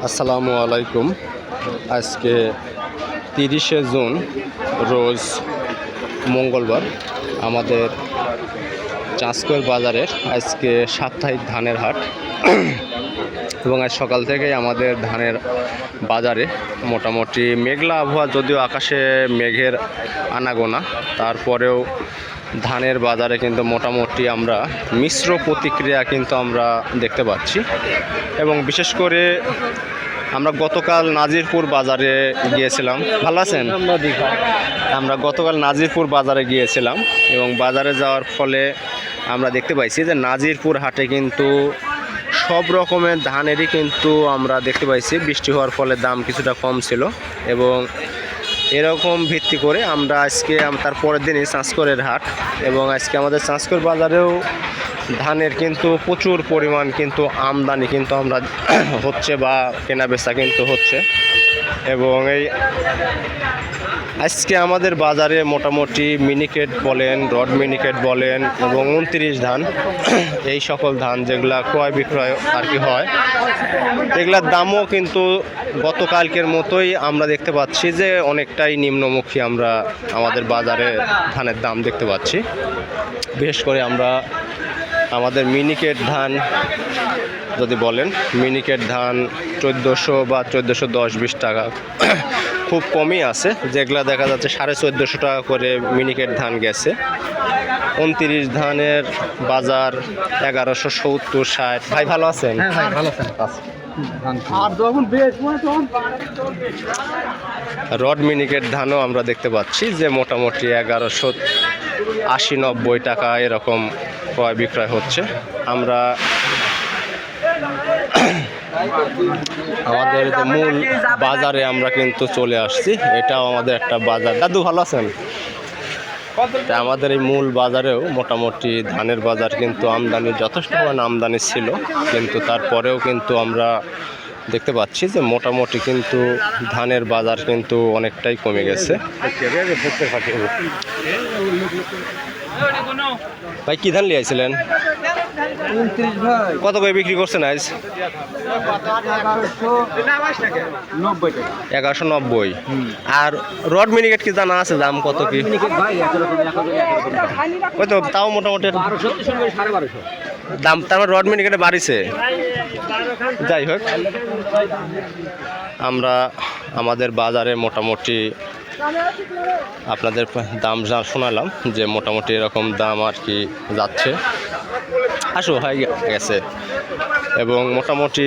আসসালামু আলাইকুম। আজকে 30শে জুন রোজ মঙ্গলবার আমাদের চাঁচকর বাজারের আজকে সাপ্তাহিক ধানের হাট এবং আজ সকাল থেকেই আমাদের ধানের বাজারে মোটামুটি মেঘলা আবহাওয়া, যদিও আকাশে মেঘের আনাগোনা, তারপরেও ধানের বাজারে কিন্তু মোটামুটি আমরা মিশ্র প্রতিক্রিয়া কিন্তু আমরা দেখতে পাচ্ছি। এবং বিশেষ করে আমরা গতকাল নাজিরপুর বাজারে গিয়েছিলাম। ভালো আছেন? আমরা গতকাল নাজিরপুর বাজারে গিয়েছিলাম এবং বাজারে যাওয়ার ফলে আমরা দেখতে পাইছি যে নাজিরপুর হাটে কিন্তু সব রকমের ধানেরই কিন্তু আমরা দেখতে পাইছি বৃষ্টি হওয়ার ফলে দাম কিছুটা কম ছিল। এবং এরকম ভিত্তি করে আমরা আজকে তার পরের দিনই চাঁচকরের হাট, এবং আজকে আমাদের চাঁচকর বাজারেও ধানের কিন্তু প্রচুর পরিমাণ কিন্তু আমদানি কিন্তু আমরা হচ্ছে বা কেনা বেচা কিন্তু হচ্ছে। এবং এই আজকে আমাদের বাজারে মোটামুটি মিনিকেট বলেন, রড মিনিকেট বলেন এবং 29 ধান, এই সকল ধান যেগুলা ক্রয় বিক্রয় আর কি হয়, এগুলার দামও কিন্তু গতকালকের মতোই আমরা দেখতে পাচ্ছি যে অনেকটাই নিম্নমুখী আমরা আমাদের বাজারে ধানের দাম দেখতে পাচ্ছি। বিশেষ করে আমরা আমাদের মিনিকেট ধান যদি বলেন, মিনিকেট ধান 1400 বা 1410-20 টাকা খুব কমই আছে, যেগুলা দেখা যাচ্ছে 1450 টাকা করে মিনিকেট ধান গেছে। 29 ধানের বাজার 1170-60। ভাই ভালো আছেন? হ্যাঁ ভাই ভালো আছেন। রড মিনিকেট ধানও আমরা দেখতে পাচ্ছি যে মোটামুটি 1180-90 টাকা এরকম ক্রয় বিক্রয় হচ্ছে। আমরা আমাদের যে মূল বাজারে আমরা কিন্তু চলে আসছি, এটাও আমাদের একটা বাজার। দাদু ভালো আছেন? আমাদের এই মূল বাজারেও মোটামুটি ধানের বাজার কিন্তু আমদানি যথেষ্ট পরিমাণ আমদানি ছিল, কিন্তু তারপরেও কিন্তু আমরা দেখতে পাচ্ছি যে মোটামুটি কিন্তু ধানের বাজার কিন্তু অনেকটাই কমে গেছে। ভাই কি ধান নিয়ে আইছিলেন? কত করে বিক্রি করছেন আজ? 1190। আর রড মিনিকেট কি জানা আছে দাম কত কি? ওই তো তাও মোটামুটি দাম, তার রড মিনিকেটে বাড়িছে। যাই হোক, আমরা আমাদের বাজারে মোটামুটি আপনাদের দাম শোনালাম যে মোটামুটি এরকম দাম আর কি যাচ্ছে, আসো হয়ে গেছে। এবং মোটামুটি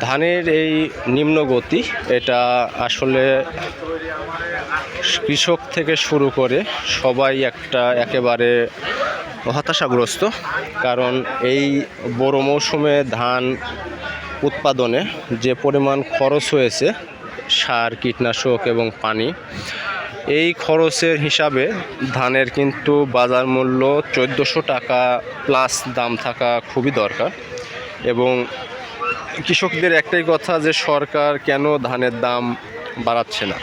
ধানের এই নিম্ন গতি, এটা আসলে কৃষক থেকে শুরু করে সবাই একেবারে হতাশাগ্রস্ত। কারণ এই বড় মৌসুমে ধান উৎপাদনে যে পরিমাণ খরচ হয়েছে, সার, কীটনাশক এবং পানি, এই খরচের হিসাবে ধানের কিন্তু বাজার মূল্য 1400 টাকা প্লাস দাম থাকা খুবই দরকার। এবং কৃষকদের একটাই কথা যে সরকার কেন ধানের দাম বাড়াচ্ছে না।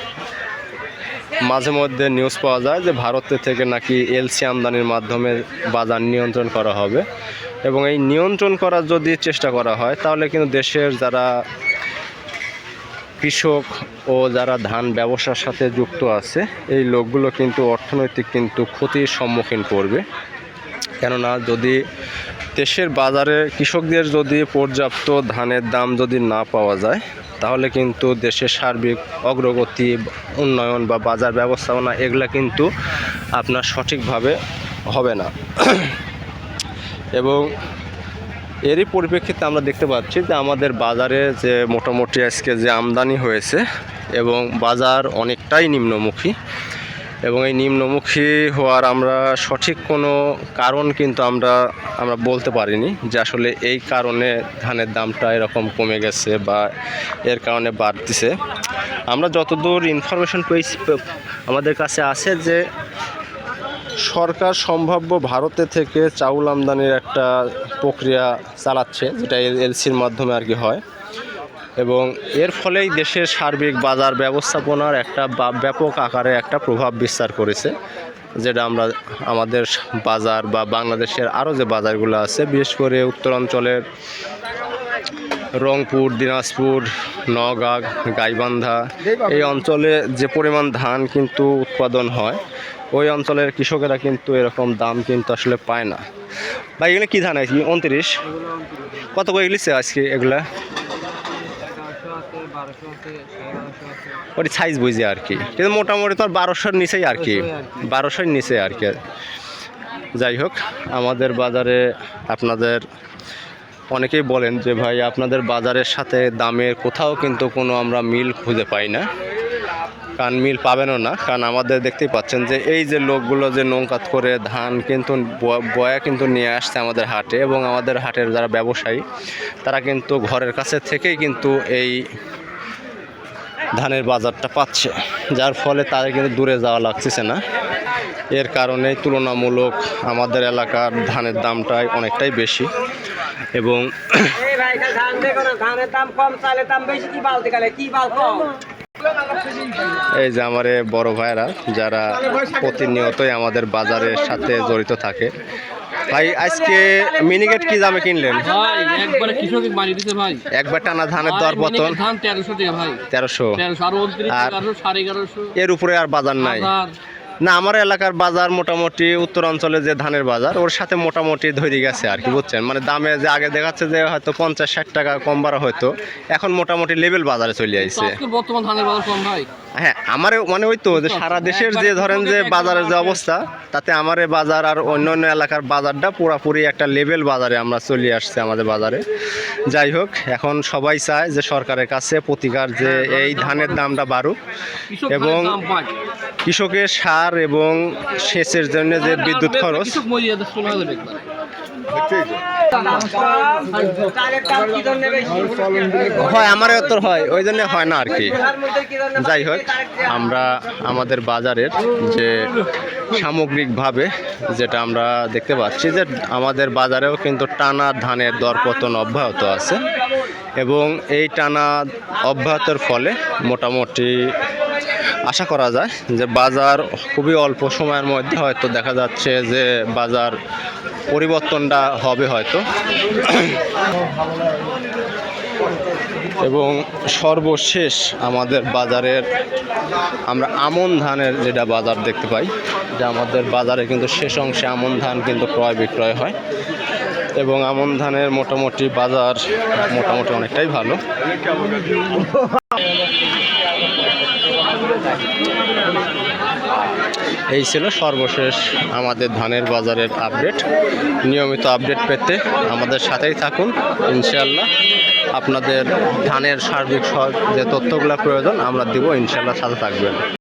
মাঝে মধ্যে নিউজ পাওয়া যায় যে ভারতের থেকে নাকি এলসি আমদানির মাধ্যমে বাজার নিয়ন্ত্রণ করা হবে, এবং এই নিয়ন্ত্রণ করার যদি চেষ্টা করা হয় তাহলে কিন্তু দেশের যারা কৃষক ও যারা ধান ব্যবসার সাথে যুক্ত আছে, এই লোকগুলো কিন্তু অর্থনৈতিক কিন্তু ক্ষতির সম্মুখীন পড়বে। কেননা যদি দেশের বাজারে কৃষকদের যদি পর্যাপ্ত ধানের দাম যদি না পাওয়া যায়, তাহলে কিন্তু দেশের সার্বিক অগ্রগতি, উন্নয়ন বা বাজার ব্যবস্থাপনা এগুলা কিন্তু আপনার সঠিকভাবে হবে না। এবং এরই পরিপ্রেক্ষিতে আমরা দেখতে পাচ্ছি যে আমাদের বাজারে যে মোটামুটি আজকে যে আমদানি হয়েছে, এবং বাজার অনেকটাই নিম্নমুখী। এবং এই নিম্নমুখী হওয়ার আমরা সঠিক কোনো কারণ কিন্তু আমরা বলতে পারিনি যে আসলে এই কারণে ধানের দামটা এরকম কমে গেছে বা এর কারণে বাড়তেছে। আমরা যতদূর ইনফরমেশন পেয়েছি আমাদের কাছে আছে যে সরকার সম্ভাব্য ভারতে থেকে চাউল আমদানির একটা প্রক্রিয়া চালাচ্ছে, যেটা এলসির মাধ্যমে আর কি হয়। এবং এর ফলেই দেশের সার্বিক বাজার ব্যবস্থাপনার একটা ব্যাপক আকারে একটা প্রভাব বিস্তার করেছে, যেটা আমরা আমাদের বাজার বা বাংলাদেশের আরও যে বাজারগুলো আছে, বিশেষ করে উত্তরাঞ্চলের রংপুর, দিনাজপুর, নওগাঁ, গাইবান্ধা এই অঞ্চলে যে পরিমাণ ধান কিন্তু উৎপাদন হয়, ওই অঞ্চলের কৃষকেরা কিন্তু এরকম দাম কিন্তু আসলে পায় না। ভাই এগুলো কী ধান আছে? 29 কত করে লিখছে আজকে এগুলা? ওটি সাইজ বুঝে আর কি, কিন্তু মোটামুটি তো 1200-র নিচেই আর কি, 1200-র নিচে আর কি। যাই হোক, আমাদের বাজারে আপনাদের অনেকেই বলেন যে ভাই আপনাদের বাজারের সাথে দামের কোথাও কিন্তু কোনো আমরা মিল খুঁজে পাই না। কারণ মিল পাবেনও না, কারণ আমাদের দেখতেই পাচ্ছেন যে এই যে লোকগুলো যে নৌকাত করে ধান কিন্তু বয়া কিন্তু নিয়ে আসছে আমাদের হাটে, এবং আমাদের হাটের যারা ব্যবসায়ী তারা কিন্তু ঘরের কাছে থেকেই কিন্তু এই ধানের বাজারটা পাচ্ছে, যার ফলে তাদের কিন্তু দূরে যাওয়া লাগতেছে না। এর কারণে তুলনামূলক আমাদের এলাকার ধানের দামটাই অনেকটাই বেশি। এবং এই যে আমার বড় ভাইরা যারা প্রতিনিয়তই আমাদের বাজারের সাথে জড়িত থাকে। ভাই আজকে মিনিকেট কি দামে কিনলেন? একবার টানা ধানের দর পতন 1300, আর এর উপরে আর বাজার নাই না। আমার এলাকার বাজার মোটামুটি উত্তর অঞ্চলে যে ধানের বাজার, ওর সাথে মোটামুটি ধরে গেছে আর কি, বুঝছেন? মানে দামে যে আগে দেখাচ্ছে যে হয়তো 50-60 টাকা কম বাড়া হয়তো, এখন মোটামুটি লেভেল বাজারে চলে আসছে। বর্তমান ধানের বাজার কম ভাই। হ্যাঁ, আমার মানে ওই তো যে সারা দেশের যে ধরেন যে বাজারের যে অবস্থা, তাতে আমার বাজার আর অন্য অন্য এলাকার বাজারটা পুরোপুরি একটা লেভেল বাজারে আমরা চলে আসছে আমাদের বাজারে। যাই হোক, এখন সবাই চায় যে সরকারের কাছে প্রতিকার যে এই ধানের দামটা বাড়ুক, এবং কৃষকের সার এবং সেচের জন্য যে বিদ্যুৎ খরচ, হয় আমার উত্তর হয় ওই জন্য হয় না আর কি। যাই হোক, আমরা আমাদের বাজারের যে সামগ্রিকভাবে যেটা আমরা দেখতে পাচ্ছি যে আমাদের বাজারেও কিন্তু টানা ধানের দরপতন অব্যাহত আছে, এবং এই টানা অব্যাহতের ফলে মোটামুটি আশা করা যায় যে বাজার খুবই অল্প সময়ের মধ্যে হয়তো দেখা যাচ্ছে যে বাজার পরিবর্তনটা হবে হয়তো। এবং সর্বশেষ আমাদের বাজারের আমরা আমন ধানের যেটা বাজার দেখতে পাই, যে আমাদের বাজারে কিন্তু শেষ অংশে আমন ধান কিন্তু ক্রয় বিক্রয় হয়, এবং আমন ধানের মোটামুটি বাজার মোটামুটি অনেকটাই ভালো। এই ছিল সর্বশেষ আমাদের ধানের বাজারের আপডেট। নিয়মিত আপডেট পেতে আমাদের সাথেই থাকুন, ইনশাআল্লাহ আপনাদের ধানের সার্বিক যে তথ্যগুলো প্রয়োজন আমরা দিব, ইনশাআল্লাহ সাথে থাকবেন।